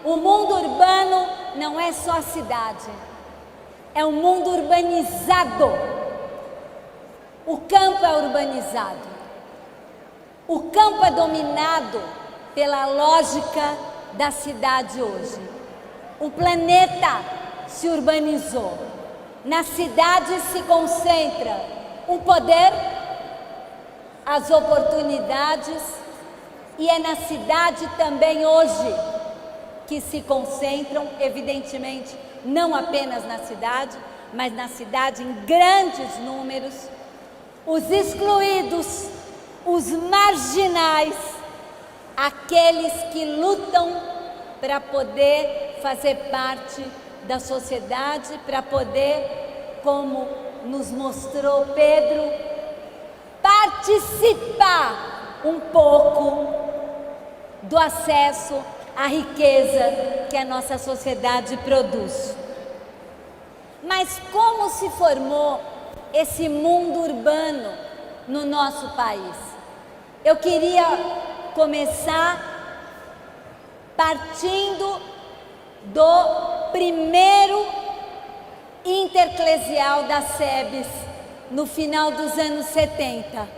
O mundo urbano não é só a cidade, é um mundo urbanizado. O campo é urbanizado. O campo é dominado pela lógica da cidade hoje. O planeta se urbanizou. Na cidade se concentra o poder, as oportunidades, e é na cidade também hoje que se concentram, evidentemente, não apenas na cidade, mas na cidade em grandes números, os excluídos, os marginais, aqueles que lutam para poder fazer parte da sociedade, para poder, como nos mostrou Pedro, participar um pouco do acesso à riqueza que a nossa sociedade produz. Mas como se formou esse mundo urbano no nosso país? Eu queria começar partindo do primeiro intereclesial da SEBS, no final dos anos 70.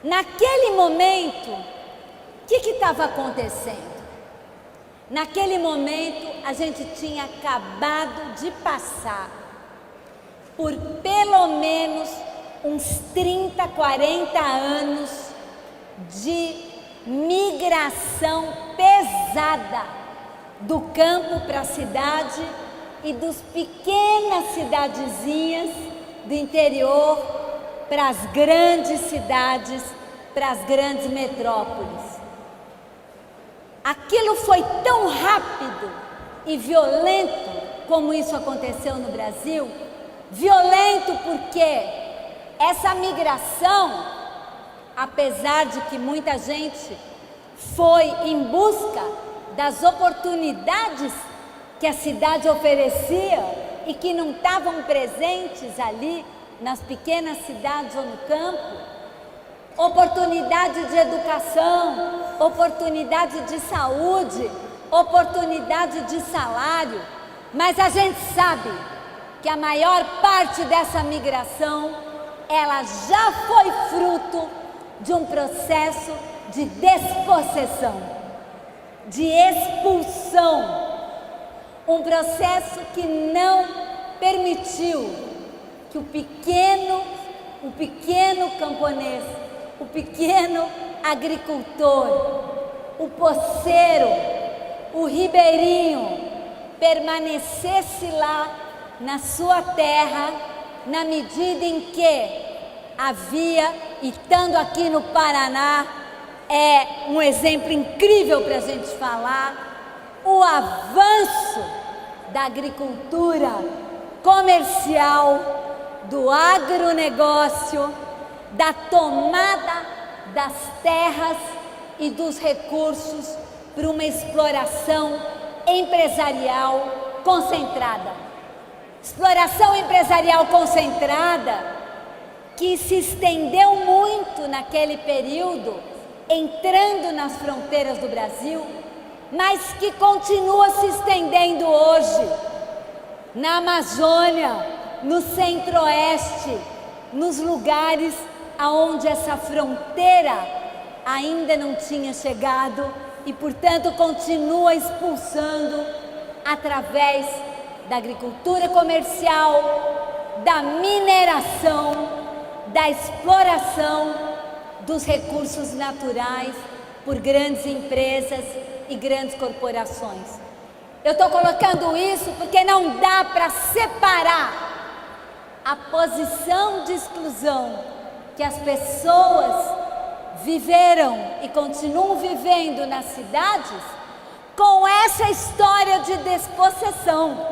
Naquele momento, o que estava acontecendo? Naquele momento, a gente tinha acabado de passar por pelo menos uns 30, 40 anos de migração pesada do campo para a cidade e dos pequenas cidadezinhas do interior para as grandes cidades, para as grandes metrópoles. Aquilo foi tão rápido e violento como isso aconteceu no Brasil. Violento porque essa migração, apesar de que muita gente foi em busca das oportunidades que a cidade oferecia e que não estavam presentes ali nas pequenas cidades ou no campo, oportunidade de educação, oportunidade de saúde, oportunidade de salário, mas a gente sabe que a maior parte dessa migração, ela já foi fruto de um processo de despossessão, de expulsão, um processo que não permitiu que o pequeno camponês, o pequeno agricultor, o poceiro, o ribeirinho, permanecesse lá na sua terra, na medida em que havia, e estando aqui no Paraná, é um exemplo incrível para a gente falar, o avanço da agricultura comercial, do agronegócio, da tomada das terras e dos recursos para uma exploração empresarial concentrada. Exploração empresarial concentrada que se estendeu muito naquele período, entrando nas fronteiras do Brasil, mas que continua se estendendo hoje na Amazônia, no Centro-Oeste, nos lugares aonde essa fronteira ainda não tinha chegado e, portanto, continua expulsando através da agricultura comercial, da mineração, da exploração dos recursos naturais por grandes empresas e grandes corporações. Eu estou colocando isso porque não dá para separar a posição de exclusão que as pessoas viveram e continuam vivendo nas cidades com essa história de despossessão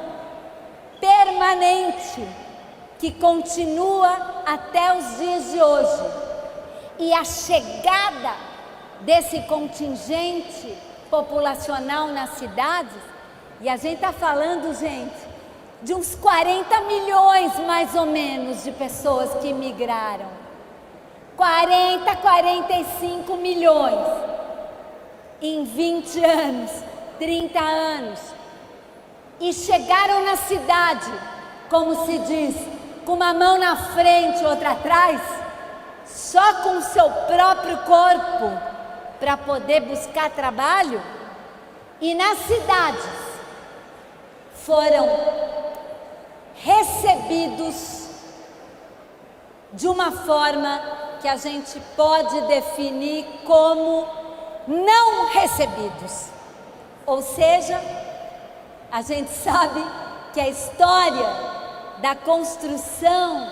permanente que continua até os dias de hoje. E a chegada desse contingente populacional nas cidades, e a gente está falando, gente, de uns 40 milhões mais ou menos de pessoas que migraram. 40, 45 milhões em 20 anos. 30 anos, e chegaram na cidade, como se diz, com uma mão na frente e outra atrás, só com o seu próprio corpo, para poder buscar trabalho, e nas cidades foram recebidos de uma forma que a gente pode definir como não recebidos. Ou seja, a gente sabe que a história da construção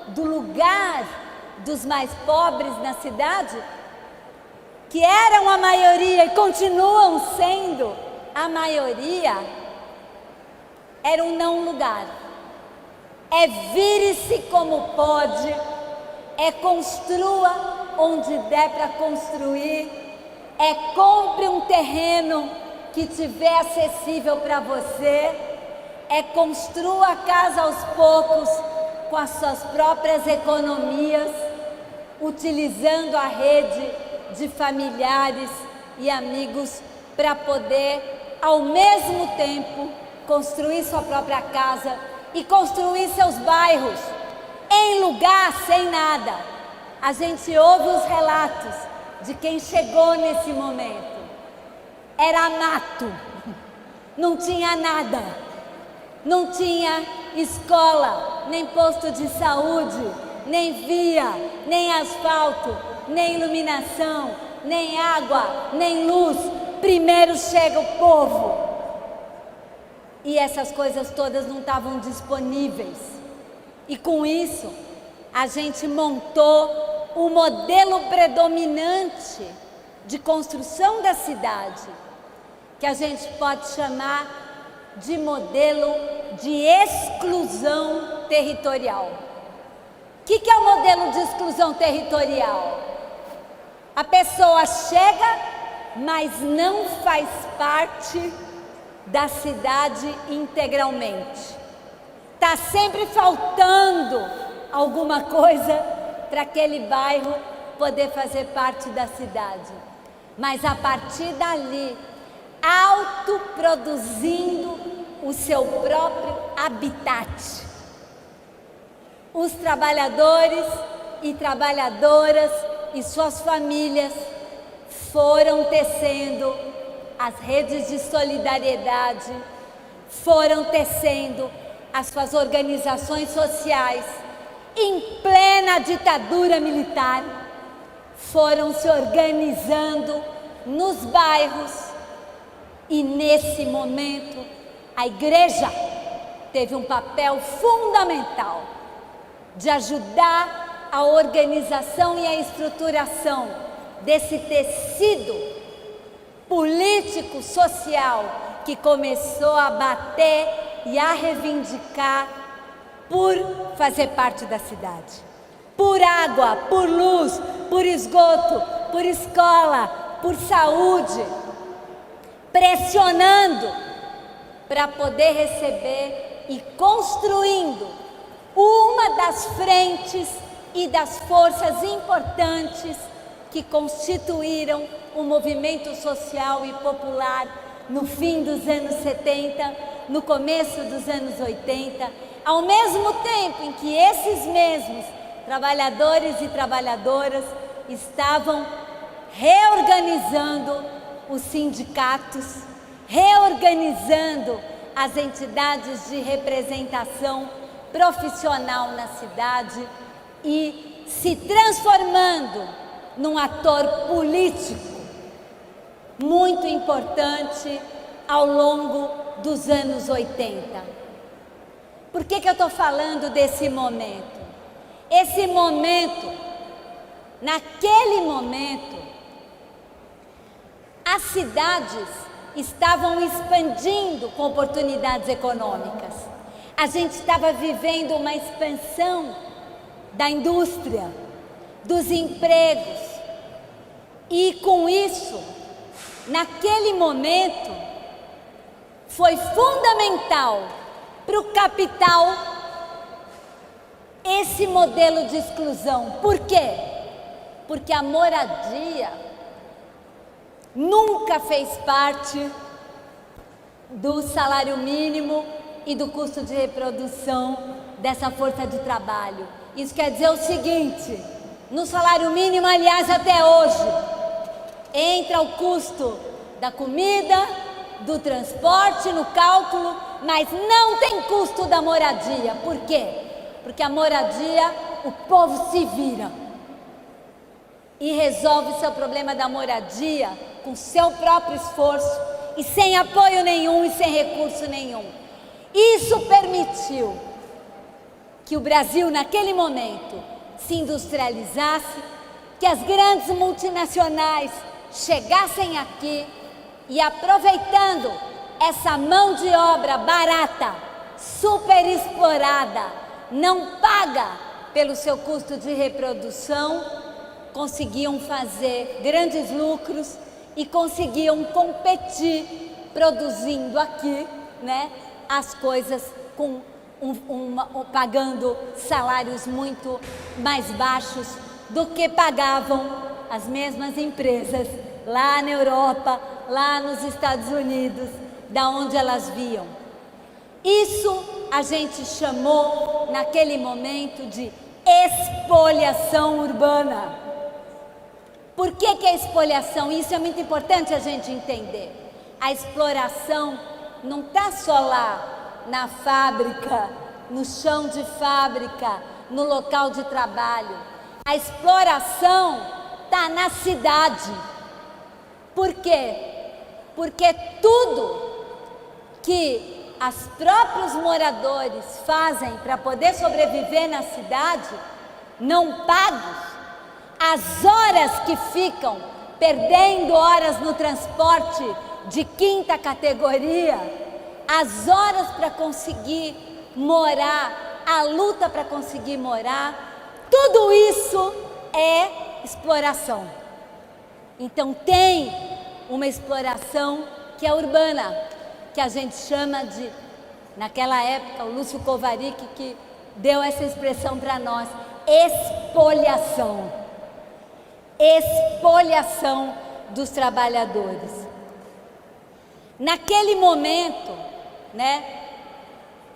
do lugar dos mais pobres na cidade, que eram a maioria e continuam sendo a maioria, era um não lugar. É vire-se como pode, é construa onde der para construir, é compre um terreno que tiver acessível para você, é construa a casa aos poucos com as suas próprias economias, utilizando a rede de familiares e amigos para poder, ao mesmo tempo, construir sua própria casa e construir seus bairros em lugar sem nada. A gente ouve os relatos de quem chegou nesse momento. Era mato, não tinha nada, não tinha escola, nem posto de saúde, nem via, nem asfalto, nem iluminação, nem água, nem luz. Primeiro chega o povo. E essas coisas todas não estavam disponíveis. E com isso, a gente montou o modelo predominante de construção da cidade, que a gente pode chamar de modelo de exclusão territorial. O que é o modelo de exclusão territorial? A pessoa chega, mas não faz parte da cidade integralmente. Está sempre faltando alguma coisa para aquele bairro poder fazer parte da cidade. Mas a partir dali, autoproduzindo o seu próprio habitat. Os trabalhadores e trabalhadoras e suas famílias foram tecendo as redes de solidariedade, foram tecendo as suas organizações sociais, em plena ditadura militar, foram se organizando nos bairros, e nesse momento a igreja teve um papel fundamental de ajudar a organização e a estruturação desse tecido político, social, que começou a bater e a reivindicar por fazer parte da cidade. Por água, por luz, por esgoto, por escola, por saúde, pressionando para poder receber e construindo uma das frentes e das forças importantes que constituíram o movimento social e popular no fim dos anos 70, no começo dos anos 80, ao mesmo tempo em que esses mesmos trabalhadores e trabalhadoras estavam reorganizando os sindicatos, reorganizando as entidades de representação profissional na cidade e se transformando num ator político muito importante ao longo dos anos 80. Por que eu estou falando desse momento? Esse momento, naquele momento, as cidades estavam expandindo com oportunidades econômicas. A gente estava vivendo uma expansão da indústria, dos empregos, e com isso, naquele momento, foi fundamental para o capital esse modelo de exclusão. Por quê? Porque a moradia nunca fez parte do salário mínimo e do custo de reprodução dessa força de trabalho. Isso quer dizer o seguinte: no salário mínimo, aliás, até hoje, entra o custo da comida, do transporte no cálculo, mas não tem custo da moradia. Por quê? Porque a moradia, o povo se vira e resolve o seu problema da moradia com seu próprio esforço e sem apoio nenhum e sem recurso nenhum. Isso permitiu que o Brasil, naquele momento, se industrializasse, que as grandes multinacionais chegassem aqui e, aproveitando essa mão de obra barata, super explorada, não paga pelo seu custo de reprodução, conseguiam fazer grandes lucros e conseguiam competir produzindo aqui, né, as coisas com pagando salários muito mais baixos do que pagavam as mesmas empresas lá na Europa, lá nos Estados Unidos, da onde elas viam. Isso a gente chamou naquele momento de expoliação urbana. Por que é expoliação? Isso é muito importante a gente entender. A exploração não está só lá na fábrica, no chão de fábrica, no local de trabalho. A exploração está na cidade. Por quê? Porque tudo que os próprios moradores fazem para poder sobreviver na cidade, não pagos, as horas que ficam perdendo horas no transporte de quinta categoria, as horas para conseguir morar, a luta para conseguir morar, tudo isso é exploração. Então tem uma exploração que é urbana, que a gente chama de, naquela época, o Lúcio Kovarik que deu essa expressão para nós, expoliação. Expoliação dos trabalhadores. Naquele momento, né,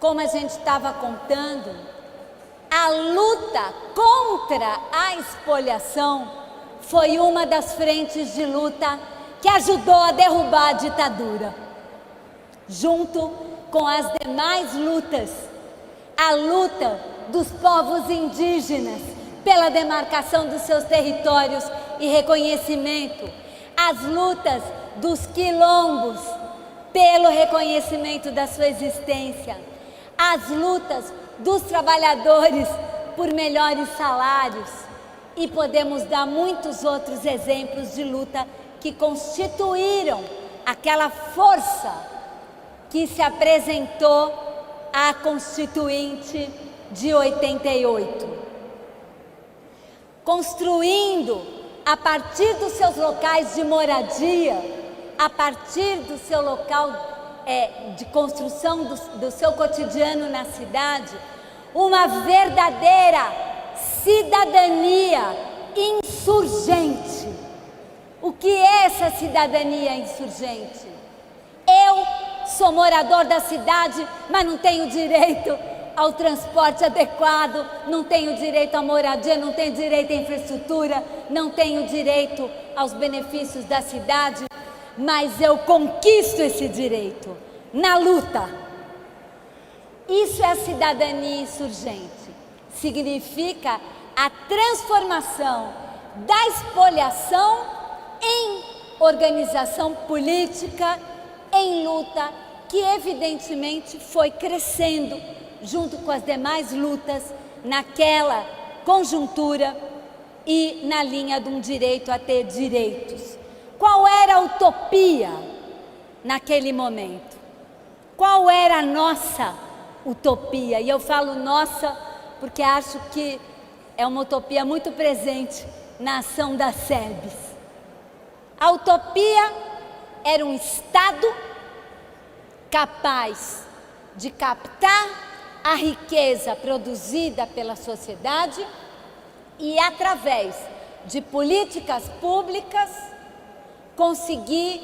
como a gente estava contando, a luta contra a expoliação foi uma das frentes de luta que ajudou a derrubar a ditadura, junto com as demais lutas, a luta dos povos indígenas pela demarcação dos seus territórios e reconhecimento, as lutas dos quilombos pelo reconhecimento da sua existência, as lutas dos trabalhadores por melhores salários, e podemos dar muitos outros exemplos de luta que constituíram aquela força que se apresentou à Constituinte de 88. Construindo a partir dos seus locais de moradia, a partir do seu local de construção do seu cotidiano na cidade, uma verdadeira cidadania insurgente. O que é essa cidadania insurgente? Eu sou morador da cidade, mas não tenho direito ao transporte adequado, não tenho direito à moradia, não tenho direito à infraestrutura, não tenho direito aos benefícios da cidade, mas eu conquisto esse direito na luta. Isso é a cidadania insurgente. Significa a transformação da expoliação em organização política, em luta, que evidentemente foi crescendo junto com as demais lutas naquela conjuntura e na linha de um direito a ter direitos. Qual era a utopia naquele momento? Qual era a nossa utopia? E eu falo nossa porque acho que é uma utopia muito presente na ação da SEBS. A utopia era um Estado capaz de captar a riqueza produzida pela sociedade e, através de políticas públicas, conseguir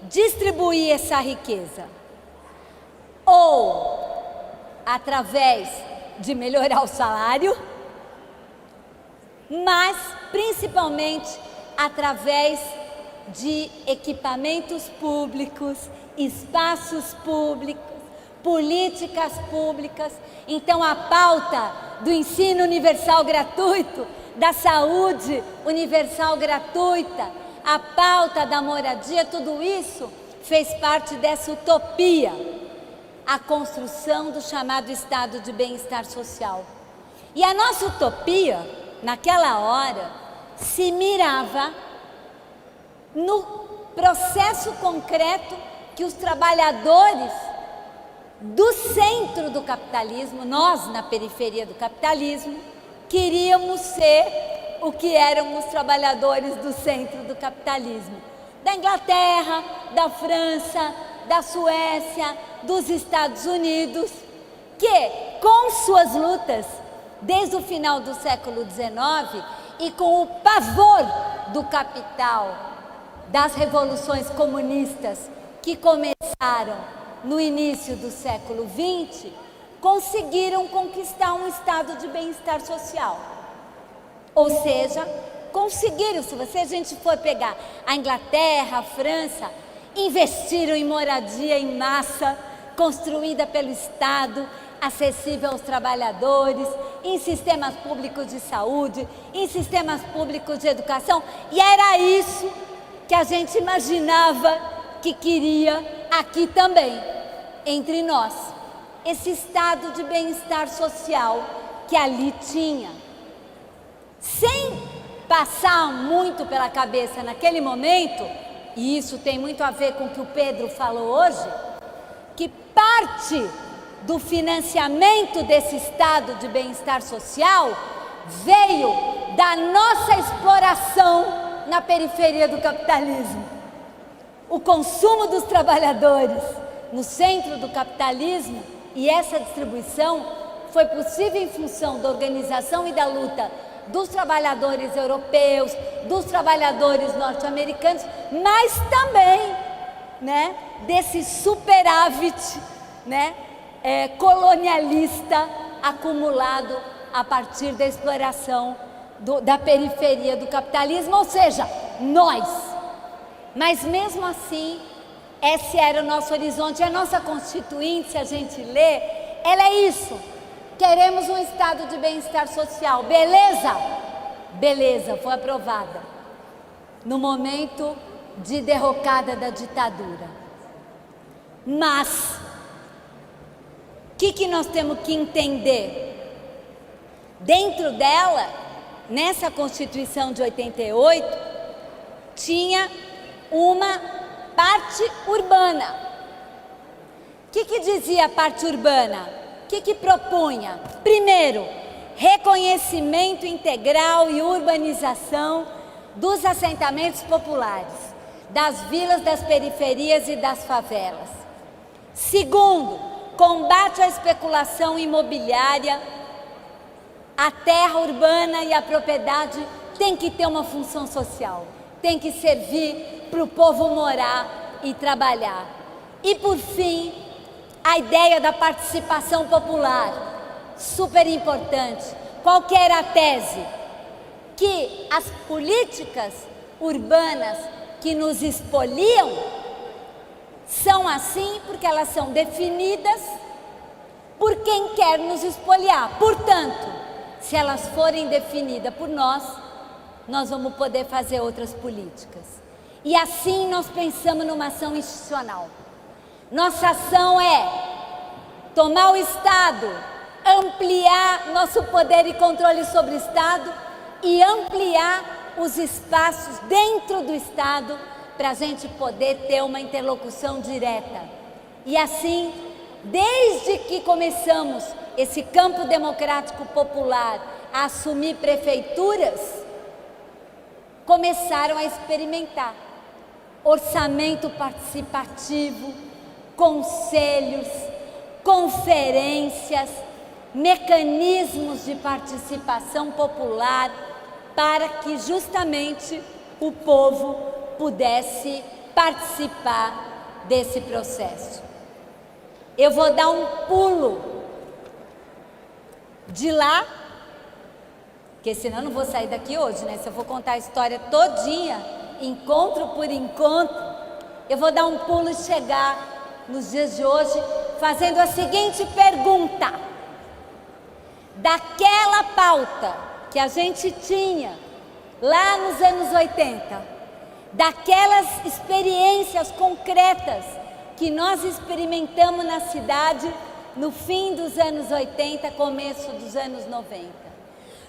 distribuir essa riqueza. ou através de melhorar o salário, mas principalmente através de equipamentos públicos, espaços públicos, políticas públicas. Então a pauta do ensino universal gratuito, da saúde universal gratuita, a pauta da moradia, tudo isso fez parte dessa utopia, a construção do chamado estado de bem-estar social. E a nossa utopia, naquela hora, se mirava no processo concreto que os trabalhadores do centro do capitalismo, nós na periferia do capitalismo, queríamos ser o que eram os trabalhadores do centro do capitalismo, da Inglaterra, da França, da Suécia, dos Estados Unidos, que com suas lutas desde o final do século XIX e com o pavor do capital, das revoluções comunistas que começaram no início do século XX, conseguiram conquistar um estado de bem-estar social. Ou seja, conseguiram, se a gente for pegar a Inglaterra, a França, investiram em moradia em massa, construída pelo Estado, acessível aos trabalhadores, em sistemas públicos de saúde, em sistemas públicos de educação, e era isso que a gente imaginava que queria aqui também, entre nós, esse estado de bem-estar social que ali tinha. Sem passar muito pela cabeça naquele momento, e isso tem muito a ver com o que o Pedro falou hoje, que parte do financiamento desse estado de bem-estar social veio da nossa exploração na periferia do capitalismo. O consumo dos trabalhadores no centro do capitalismo, e essa distribuição foi possível em função da organização e da luta dos trabalhadores europeus, dos trabalhadores norte-americanos, mas também, desse superávit, colonialista acumulado a partir da exploração da periferia do capitalismo, ou seja, nós. Mas mesmo assim, esse era o nosso horizonte. A nossa Constituinte, se a gente lê, ela é isso: queremos um estado de bem-estar social. Beleza? Beleza, foi aprovada no momento de derrocada da ditadura. Mas o que nós temos que entender? Dentro dela, nessa Constituição de 88, tinha uma parte urbana. O que dizia a parte urbana? O que propunha? Primeiro, reconhecimento integral e urbanização dos assentamentos populares, das vilas, das periferias e das favelas. Segundo, combate à especulação imobiliária. A terra urbana e a propriedade tem que ter uma função social, tem que servir para o povo morar e trabalhar. E por fim, a ideia da participação popular, super importante. Qual que era a tese? Que as políticas urbanas que nos expoliam são assim porque elas são definidas por quem quer nos expoliar. Portanto, se elas forem definidas por nós, nós vamos poder fazer outras políticas. E assim nós pensamos numa ação institucional. Nossa ação é tomar o Estado, ampliar nosso poder e controle sobre o Estado e ampliar os espaços dentro do Estado para a gente poder ter uma interlocução direta. E assim, desde que começamos esse campo democrático popular a assumir prefeituras, começaram a experimentar orçamento participativo, conselhos, conferências, mecanismos de participação popular para que justamente o povo pudesse participar desse processo. eu vou dar um pulo de lá, porque senão eu não vou sair daqui hoje, né? Se eu for contar a história todinha, encontro por encontro, eu vou dar um pulo e chegar nos dias de hoje, fazendo a seguinte pergunta: daquela pauta que a gente tinha lá nos anos 80, daquelas experiências concretas que nós experimentamos na cidade no fim dos anos 80, começo dos anos 90,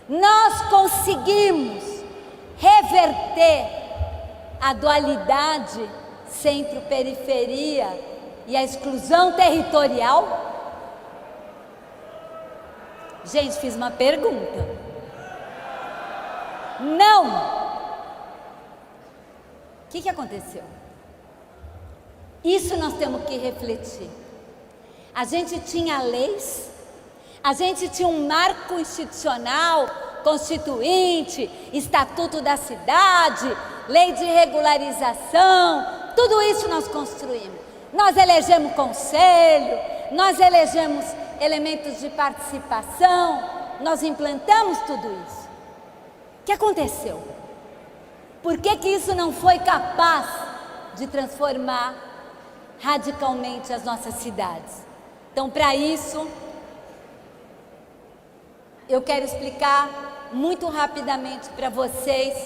nós conseguimos reverter a dualidade centro-periferia e a exclusão territorial? Gente, fiz uma pergunta. Não! O que aconteceu? Isso nós temos que refletir. A gente tinha leis, a gente tinha um marco institucional, constituinte, estatuto da cidade, lei de regularização, tudo isso nós construímos. Nós elegemos conselho, nós elegemos elementos de participação, nós implantamos tudo isso. O que aconteceu? Por que isso não foi capaz de transformar radicalmente as nossas cidades? Então, para isso, eu quero explicar muito rapidamente para vocês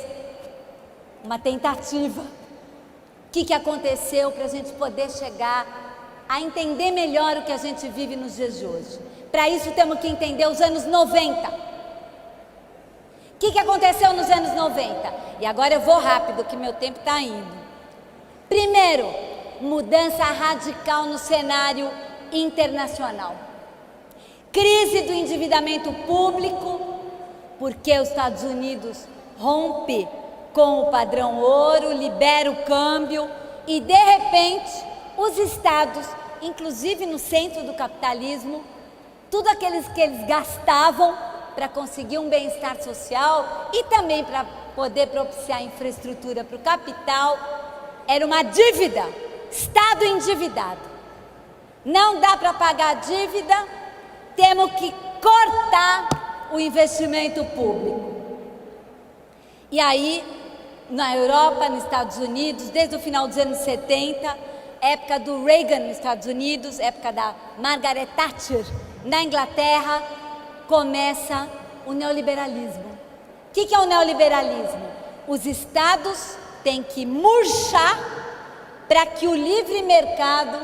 uma tentativa. O que aconteceu para a gente poder chegar a entender melhor o que a gente vive nos dias de hoje. Para isso temos que entender os anos 90. O que aconteceu nos anos 90? E agora eu vou rápido, que meu tempo está indo. Primeiro, mudança radical no cenário internacional. Crise do endividamento público, porque os Estados Unidos rompe com o padrão ouro, libera o câmbio e, de repente, os estados, inclusive no centro do capitalismo, tudo aqueles que eles gastavam para conseguir um bem-estar social e também para poder propiciar infraestrutura para o capital, era uma dívida, Estado endividado. Não dá para pagar a dívida, temos que cortar o investimento público. E aí, na Europa, nos Estados Unidos, desde o final dos anos 70, época do Reagan nos Estados Unidos, época da Margaret Thatcher na Inglaterra, começa o neoliberalismo. O que é o neoliberalismo? Os estados têm que murchar para que o livre mercado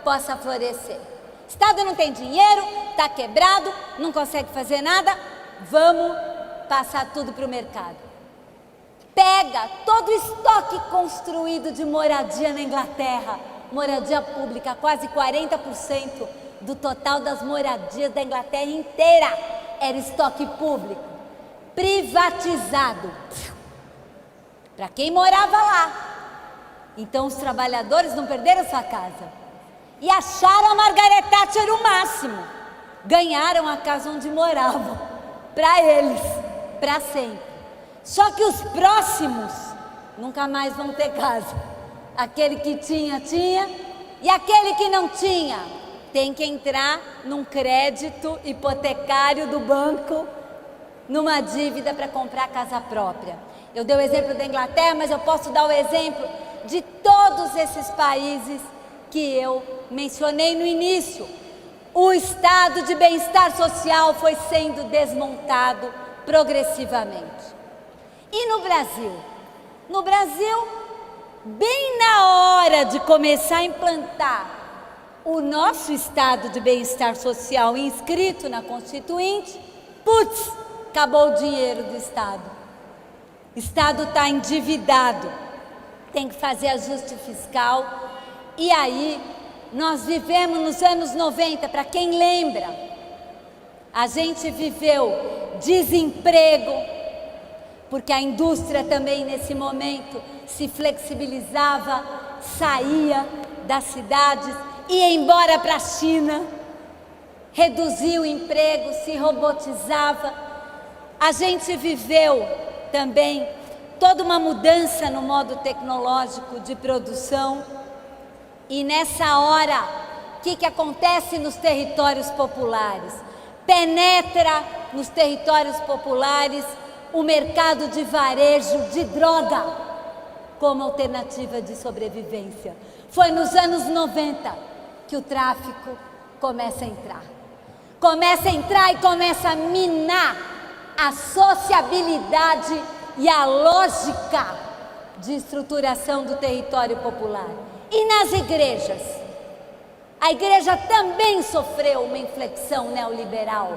possa florescer. O estado não tem dinheiro, está quebrado, não consegue fazer nada, vamos passar tudo para o mercado. Pega todo o estoque construído de moradia na Inglaterra, moradia pública, quase 40% do total das moradias da Inglaterra inteira era estoque público, privatizado, para quem morava lá. Então os trabalhadores não perderam sua casa e acharam a Margaret Thatcher o máximo, ganharam a casa onde moravam, para eles, para sempre. Só que os próximos nunca mais vão ter casa. Aquele que tinha, e aquele que não tinha, tem que entrar num crédito hipotecário do banco, numa dívida para comprar casa própria. Eu dei o exemplo da Inglaterra, mas eu posso dar o exemplo de todos esses países que eu mencionei no início. O estado de bem-estar social foi sendo desmontado progressivamente. E no Brasil? No Brasil, bem na hora de começar a implantar o nosso estado de bem-estar social inscrito na Constituinte, putz, acabou o dinheiro do Estado. O Estado está endividado, tem que fazer ajuste fiscal. E aí, nós vivemos nos anos 90, para quem lembra, a gente viveu desemprego, porque a indústria também nesse momento se flexibilizava, saía das cidades, ia embora para a China, reduzia o emprego, se robotizava. A gente viveu também toda uma mudança no modo tecnológico de produção e nessa hora que acontece nos territórios populares. Penetra nos territórios populares o mercado de varejo de droga como alternativa de sobrevivência. Foi nos anos 90 que o tráfico começa a entrar. Começa a entrar e começa a minar a sociabilidade e a lógica de estruturação do território popular. E nas igrejas? A igreja também sofreu uma inflexão neoliberal,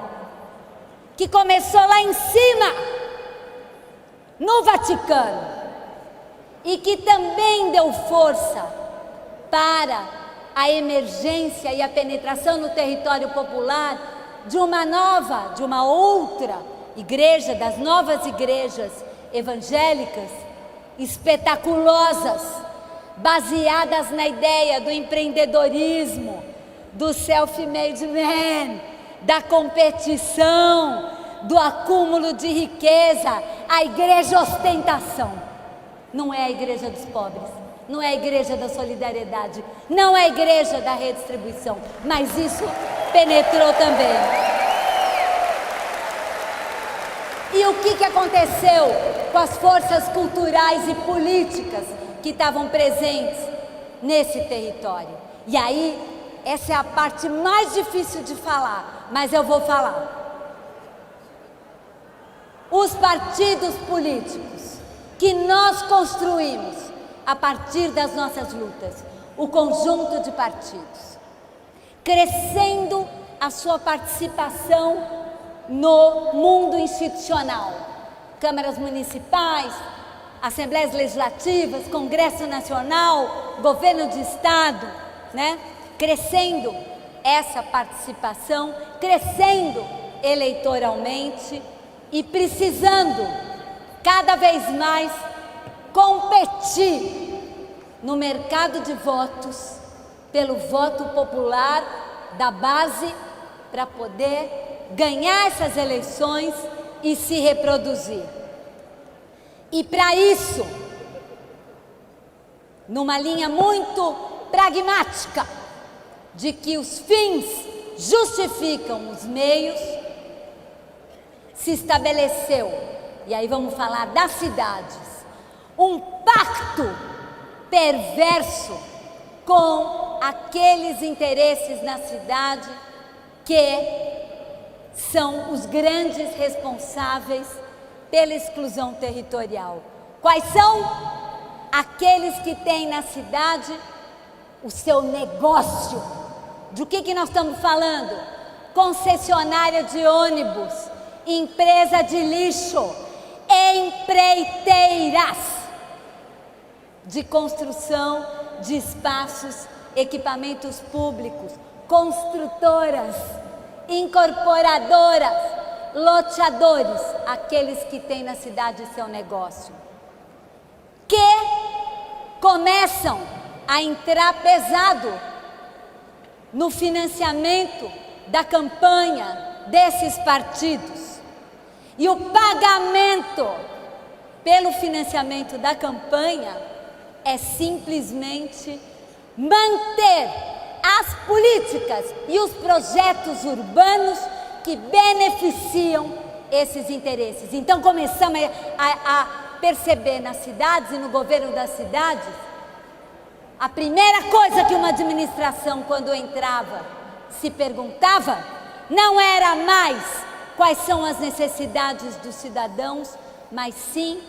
que começou lá em cima, no Vaticano, e que também deu força para a emergência e a penetração no território popular de uma outra igreja, das novas igrejas evangélicas, espetaculosas, baseadas na ideia do empreendedorismo, do self-made man, da competição, do acúmulo de riqueza. A igreja ostentação. Não é a igreja dos pobres, não é a igreja da solidariedade, não é a igreja da redistribuição, mas isso penetrou também. E o que aconteceu com as forças culturais e políticas que estavam presentes nesse território? E aí, essa é a parte mais difícil de falar, mas eu vou falar. Os partidos políticos que nós construímos a partir das nossas lutas, o conjunto de partidos, crescendo a sua participação no mundo institucional, câmaras municipais, assembleias legislativas, Congresso Nacional, governo de Estado, né? Crescendo essa participação, crescendo eleitoralmente e precisando cada vez mais competir no mercado de votos, pelo voto popular da base, para poder ganhar essas eleições e se reproduzir. E para isso, numa linha muito pragmática, de que os fins justificam os meios, se estabeleceu, e aí vamos falar das cidades, um pacto perverso com aqueles interesses na cidade que são os grandes responsáveis pela exclusão territorial. Quais são? Aqueles que têm na cidade o seu negócio. Do que nós estamos falando? Concessionária de ônibus, empresa de lixo, empreiteiras de construção de espaços, equipamentos públicos, construtoras, incorporadoras, loteadores, aqueles que têm na cidade seu negócio, que começam a entrar pesado no financiamento da campanha desses partidos. E o pagamento pelo financiamento da campanha é simplesmente manter as políticas e os projetos urbanos que beneficiam esses interesses. Então começamos a perceber nas cidades e no governo das cidades, a primeira coisa que uma administração, quando entrava, se perguntava, não era mais quais são as necessidades dos cidadãos, mas sim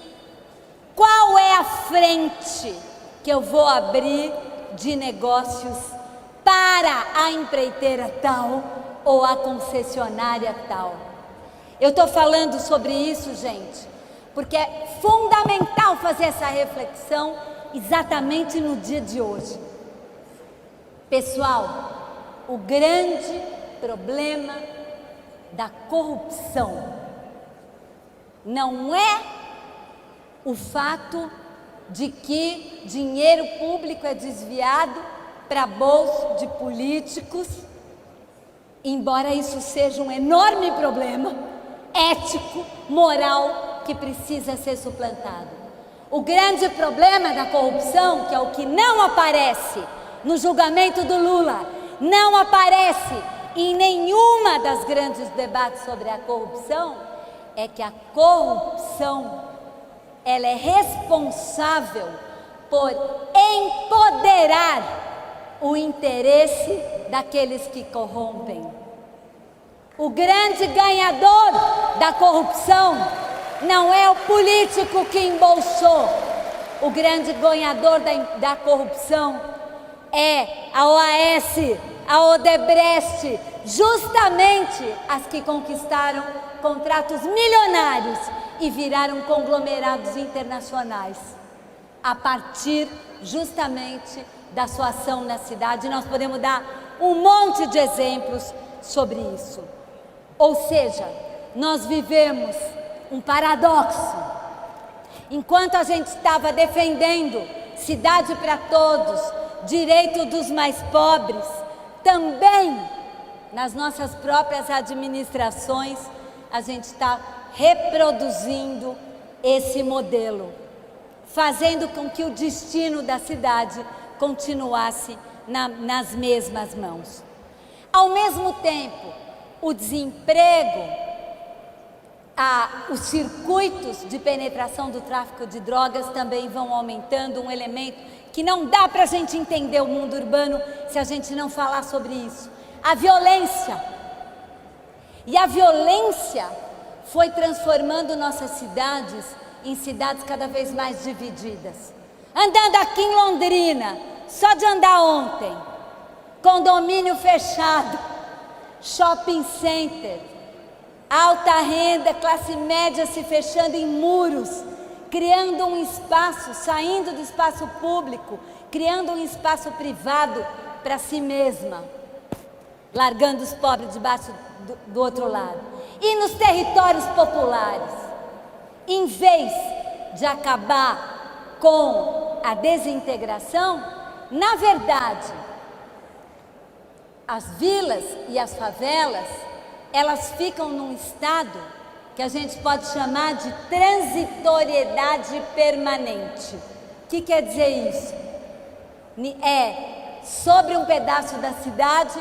qual é a frente que eu vou abrir de negócios para a empreiteira tal ou a concessionária tal. Eu estou falando sobre isso, gente, porque é fundamental fazer essa reflexão exatamente no dia de hoje. Pessoal, o grande problema da corrupção não é o fato de que dinheiro público é desviado para bolso de políticos, embora isso seja um enorme problema ético, moral, que precisa ser suplantado. O grande problema da corrupção, que é o que não aparece no julgamento do Lula não aparece em nenhuma das grandes debates sobre a corrupção, é que a corrupção, ela é responsável por empoderar o interesse daqueles que corrompem. O grande ganhador da corrupção não é o político que embolsou. O grande ganhador da corrupção é a OAS, a Odebrecht, justamente as que conquistaram contratos milionários e viraram conglomerados internacionais, a partir justamente da sua ação na cidade. Nós podemos dar um monte de exemplos sobre isso. Ou seja, nós vivemos um paradoxo. Enquanto a gente estava defendendo cidade para todos, direito dos mais pobres, também nas nossas próprias administrações, a gente está reproduzindo esse modelo, fazendo com que o destino da cidade continuasse nas mesmas mãos. Ao mesmo tempo, o desemprego, os circuitos de penetração do tráfico de drogas também vão aumentando, um elemento que não dá para a gente entender o mundo urbano se a gente não falar sobre isso. A violência. E a violência foi transformando nossas cidades em cidades cada vez mais divididas. Andando aqui em Londrina, só de andar ontem, condomínio fechado, shopping center, alta renda, classe média se fechando em muros, criando um espaço, saindo do espaço público, criando um espaço privado para si mesma, largando os pobres debaixo do outro lado. E nos territórios populares, em vez de acabar com a desintegração, na verdade, as vilas e as favelas, elas ficam num estado que a gente pode chamar de transitoriedade permanente. O que quer dizer isso? É sobre um pedaço da cidade,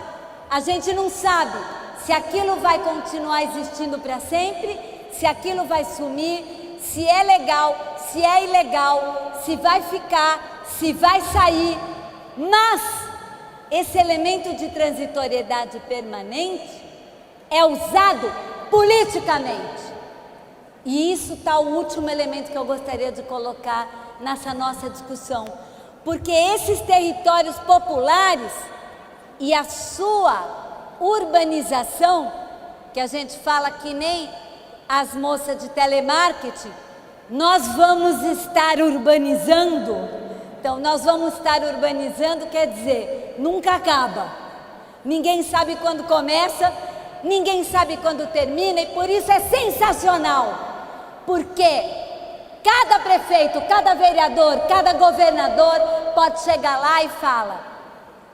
a gente não sabe se aquilo vai continuar existindo para sempre, se aquilo vai sumir, se é legal, se é ilegal, se vai ficar, se vai sair. Mas esse elemento de transitoriedade permanente é usado politicamente. E isso está o último elemento que eu gostaria de colocar nessa nossa discussão. Porque esses territórios populares e a sua urbanização, que a gente fala que nem as moças de telemarketing, nós vamos estar urbanizando. Então, nós vamos estar urbanizando, quer dizer, nunca acaba. Ninguém sabe quando começa, ninguém sabe quando termina, e por isso é sensacional. Porque cada prefeito, cada vereador, cada governador pode chegar lá e fala: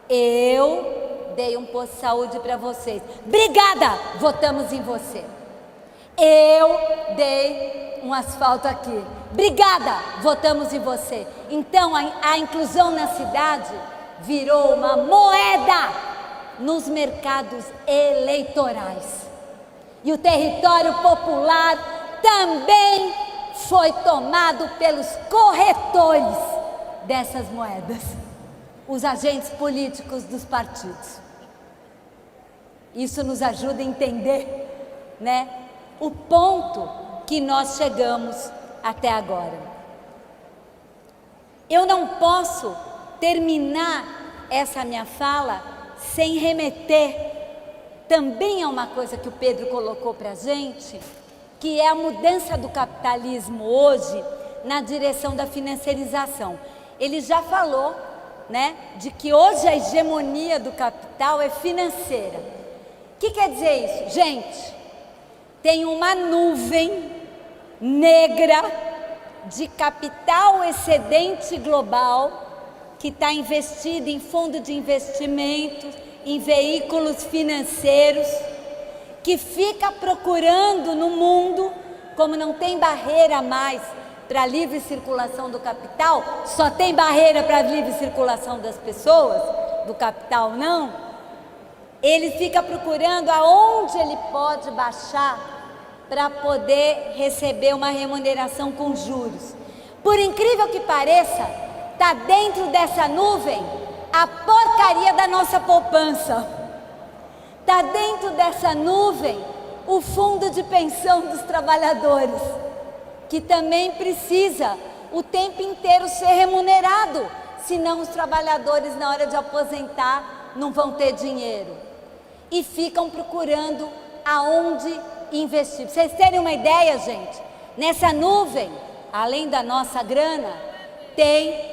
eu dei um posto de saúde para vocês. Obrigada, votamos em você. Eu dei um asfalto aqui. Obrigada, votamos em você. Então a inclusão na cidade virou uma moeda nos mercados eleitorais. E o território popular também foi tomado pelos corretores dessas moedas, os agentes políticos dos partidos. Isso nos ajuda a entender, né, o ponto que nós chegamos até agora. Eu não posso terminar essa minha fala sem remeter também a uma coisa que o Pedro colocou para a gente, que é a mudança do capitalismo hoje na direção da financiarização. Ele já falou, né, de que hoje a hegemonia do capital é financeira. O que quer dizer isso? Gente, tem uma nuvem negra de capital excedente global que está investido em fundo de investimentos, em veículos financeiros, que fica procurando no mundo, como não tem barreira mais para a livre circulação do capital, só tem barreira para a livre circulação das pessoas, do capital não, ele fica procurando aonde ele pode baixar para poder receber uma remuneração com juros. Por incrível que pareça, está dentro dessa nuvem a porcaria da nossa poupança. Está dentro dessa nuvem o fundo de pensão dos trabalhadores, que também precisa o tempo inteiro ser remunerado, senão os trabalhadores na hora de aposentar não vão ter dinheiro. E ficam procurando aonde investir. Para vocês terem uma ideia, gente, nessa nuvem, além da nossa grana, tem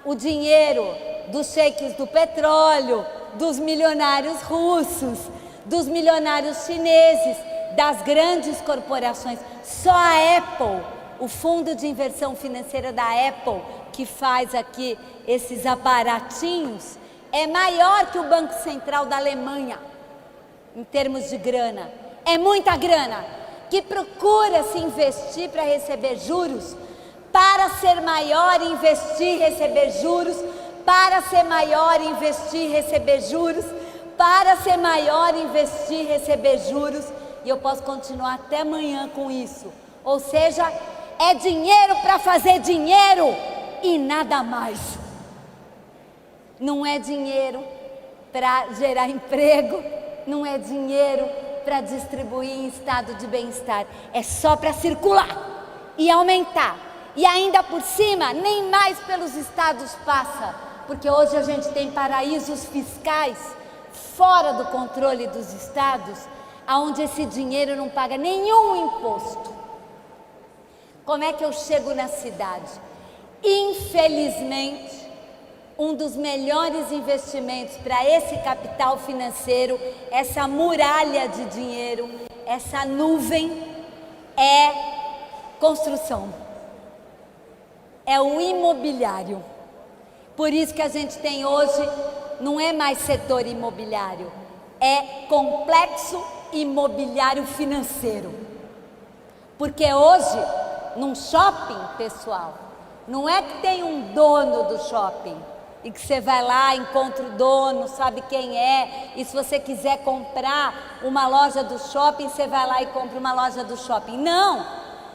o dinheiro dos sheiks do petróleo, dos milionários russos, dos milionários chineses, das grandes corporações. Só a Apple, o fundo de inversão financeira da Apple, que faz aqui esses aparatinhos, é maior que o Banco Central da Alemanha, em termos de grana. É muita grana, que procura se investir para receber juros, para ser maior, investir, receber juros, para ser maior, investir, receber juros, para ser maior, investir, receber juros, e eu posso continuar até amanhã com isso. Ou seja, é dinheiro para fazer dinheiro e nada mais. Não é dinheiro para gerar emprego, não é dinheiro para distribuir em estado de bem-estar, é só para circular e aumentar. E ainda por cima, nem mais pelos estados passa, porque hoje a gente tem paraísos fiscais fora do controle dos estados, onde esse dinheiro não paga nenhum imposto. Como é que eu chego na cidade? Infelizmente, um dos melhores investimentos para esse capital financeiro, essa muralha de dinheiro, essa nuvem, é construção, é o imobiliário. Por isso que a gente tem hoje, não é mais setor imobiliário, é complexo imobiliário financeiro. Porque hoje, num shopping, pessoal, não é que tem um dono do shopping e que você vai lá, encontra o dono, sabe quem é, e se você quiser comprar uma loja do shopping, você vai lá e compra uma loja do shopping. Não!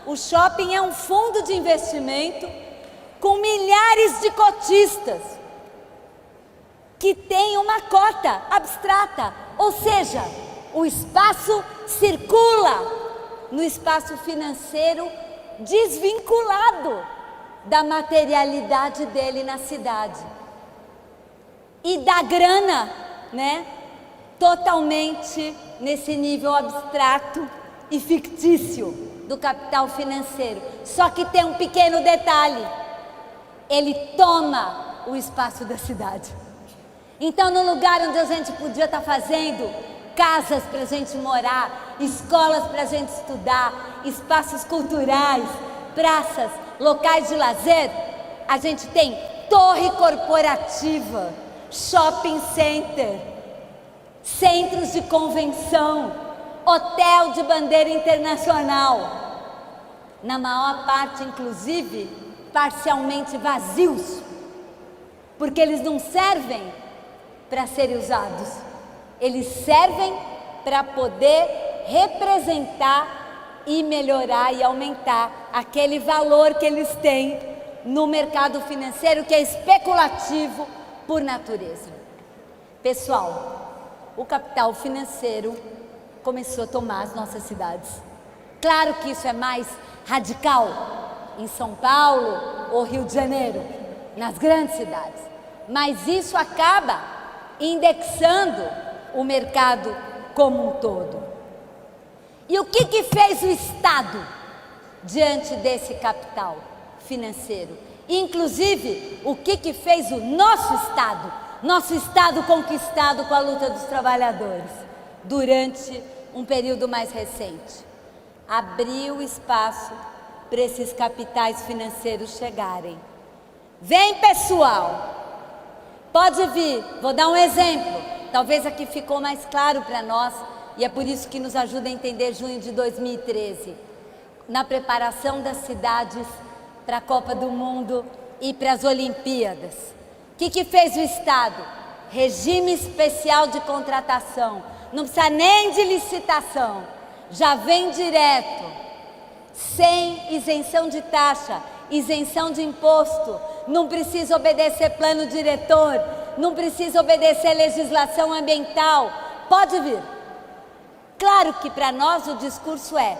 O shopping é um fundo de investimento com milhares de cotistas que tem uma cota abstrata, ou seja, o espaço circula no espaço financeiro desvinculado da materialidade dele na cidade e da grana, né? Totalmente nesse nível abstrato e fictício do capital financeiro. Só que tem um pequeno detalhe: ele toma o espaço da cidade. Então, no lugar onde a gente podia estar fazendo casas para a gente morar, escolas para a gente estudar, espaços culturais, praças, locais de lazer, a gente tem torre corporativa, shopping center, centros de convenção, hotel de bandeira internacional, na maior parte, inclusive, parcialmente vazios, porque eles não servem para serem usados, eles servem para poder representar e melhorar e aumentar aquele valor que eles têm no mercado financeiro, que é especulativo por natureza. Pessoal, o capital financeiro começou a tomar as nossas cidades. Claro que isso é mais radical em São Paulo ou Rio de Janeiro, nas grandes cidades, mas isso acaba indexando o mercado como um todo. E o que fez o Estado diante desse capital financeiro? Inclusive, o que fez o nosso Estado conquistado com a luta dos trabalhadores durante um período mais recente? Abriu espaço para esses capitais financeiros chegarem. Vem, pessoal! Pode vir, vou dar um exemplo, talvez aqui ficou mais claro para nós, e é por isso que nos ajuda a entender junho de 2013, na preparação das cidades para a Copa do Mundo e para as Olimpíadas. O que fez o Estado? regime especial de contratação, não precisa nem de licitação, já vem direto, sem isenção de taxa, isenção de imposto, não precisa obedecer plano diretor, não precisa obedecer legislação ambiental, pode vir. Claro que para nós o discurso é,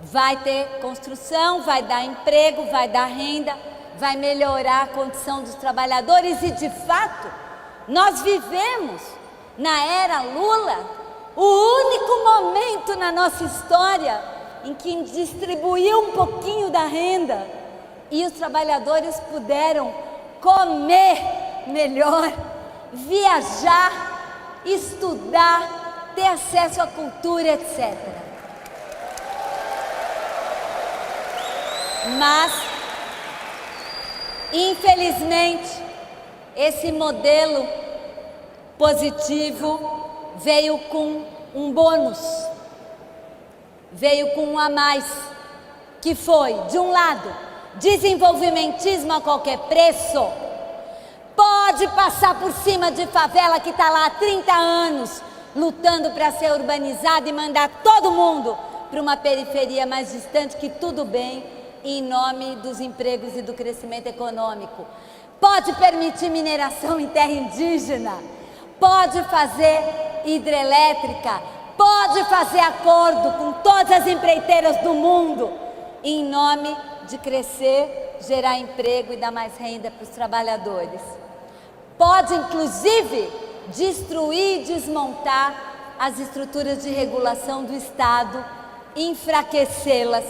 vai ter construção, vai dar emprego, vai dar renda, vai melhorar a condição dos trabalhadores e de fato, nós vivemos na era Lula o único momento na nossa história em que distribuiu um pouquinho da renda e os trabalhadores puderam comer melhor, viajar, estudar, ter acesso à cultura, etc. Mas, infelizmente, esse modelo positivo veio com um bônus, veio com um a mais, que foi, de um lado, desenvolvimentismo a qualquer preço. Pode passar por cima de favela que está lá há 30 anos, lutando para ser urbanizada e mandar todo mundo para uma periferia mais distante, que tudo bem, em nome dos empregos e do crescimento econômico. Pode permitir mineração em terra indígena, pode fazer hidrelétrica, pode fazer acordo com todas as empreiteiras do mundo, em nome de crescer, gerar emprego e dar mais renda para os trabalhadores. Pode, inclusive, destruir e desmontar as estruturas de regulação do Estado, enfraquecê-las,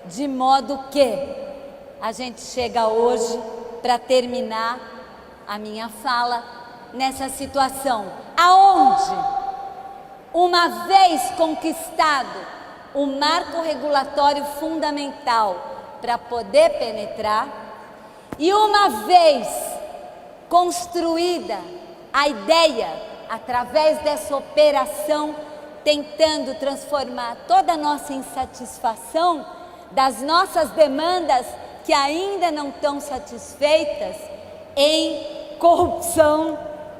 de modo que a gente chega hoje, para terminar a minha fala, nessa situação, aonde, uma vez conquistado o marco regulatório fundamental para poder penetrar, e uma vez construída a ideia, através dessa operação, tentando transformar toda a nossa insatisfação das nossas demandas que ainda não estão satisfeitas em corrupção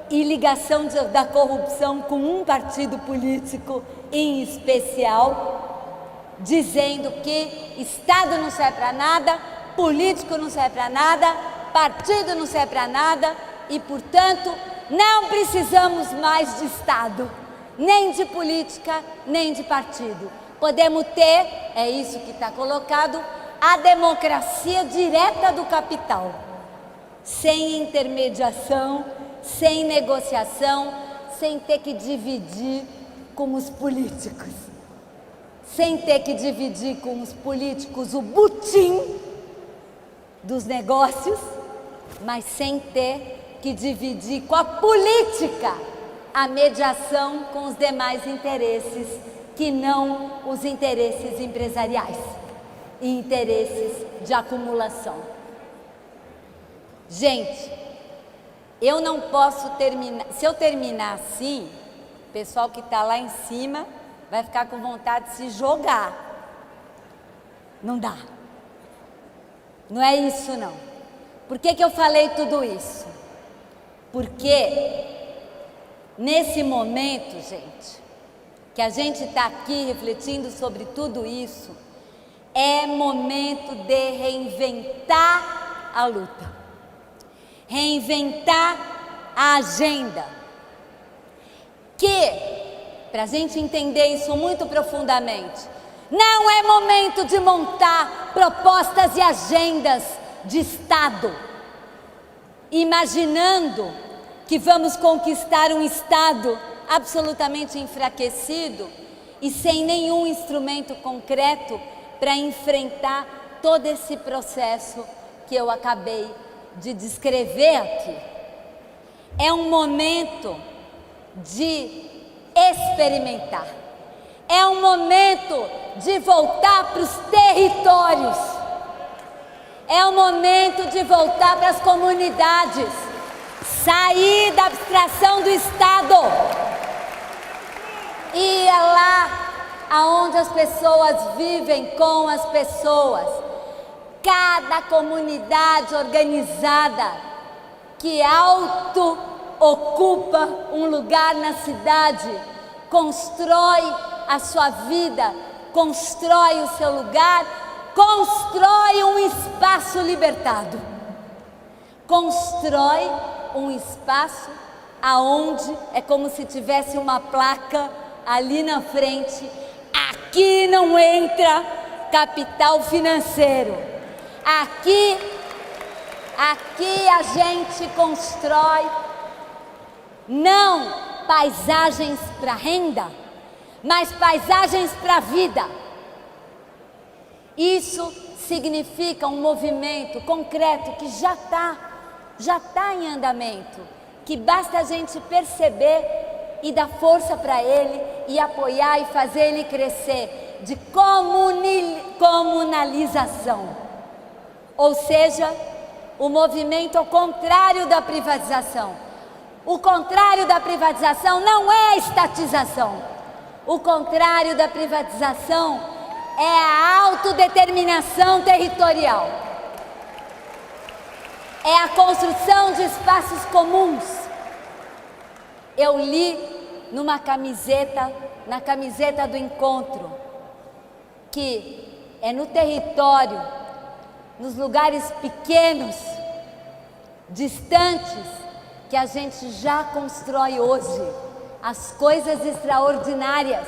e ligação da corrupção com um partido político em especial, dizendo que Estado não serve para nada, político não serve para nada, partido não serve para nada e, portanto, não precisamos mais de Estado, nem de política, nem de partido. Podemos ter, é isso que está colocado, a democracia direta do capital, sem intermediação, sem negociação, sem ter que dividir com os políticos, sem ter que dividir com os políticos o butim dos negócios, mas sem ter que dividir com a política a mediação com os demais interesses, que não os interesses empresariais e interesses de acumulação. Gente, eu não posso terminar, se eu terminar assim, o pessoal que está lá em cima vai ficar com vontade de se jogar. Não dá. Não é isso não. Por que que eu falei tudo isso? Porque nesse momento, gente, que a gente está aqui refletindo sobre tudo isso, é momento de reinventar a luta, reinventar a agenda, que, para a gente entender isso muito profundamente, não é momento de montar propostas e agendas de Estado, imaginando que vamos conquistar um Estado absolutamente enfraquecido e sem nenhum instrumento concreto para enfrentar todo esse processo que eu acabei de descrever aqui. É um momento de experimentar, é um momento de voltar para os territórios, é um momento de voltar para as comunidades, sair da abstração do Estado e ir lá aonde as pessoas vivem com as pessoas. Cada comunidade organizada que ocupa um lugar na cidade, constrói a sua vida, constrói o seu lugar, constrói um espaço libertado, constrói um espaço aonde é como se tivesse uma placa ali na frente: aqui não entra capital financeiro, aqui a gente constrói não paisagens para renda, mas paisagens para a vida. Isso significa um movimento concreto que já está em andamento, que basta a gente perceber e dar força para ele e apoiar e fazer ele crescer, de comunalização, ou seja, o movimento ao contrário da privatização. O contrário da privatização não é a estatização, o contrário da privatização é a autodeterminação territorial, é a construção de espaços comuns. Eu li na camiseta do encontro, que é no território, nos lugares pequenos, distantes, que a gente já constrói hoje as coisas extraordinárias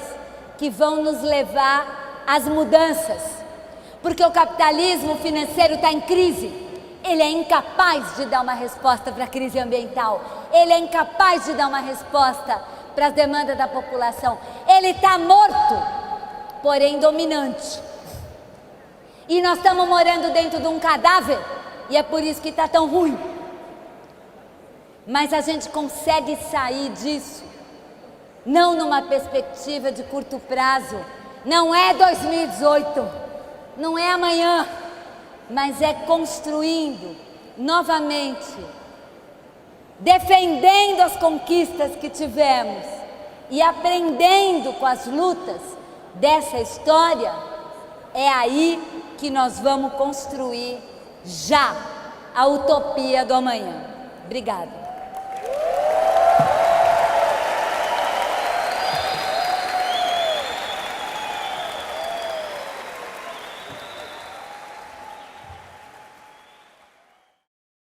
que vão nos levar às mudanças. Porque o capitalismo financeiro está em crise, ele é incapaz de dar uma resposta para a crise ambiental, ele é incapaz de dar uma resposta para as demandas da população, ele está morto, porém dominante. E nós estamos morando dentro de um cadáver, e é por isso que está tão ruim. Mas a gente consegue sair disso, não numa perspectiva de curto prazo, não é 2018, não é amanhã, mas é construindo novamente, defendendo as conquistas que tivemos e aprendendo com as lutas dessa história. É aí que nós vamos construir já a utopia do amanhã. Obrigada.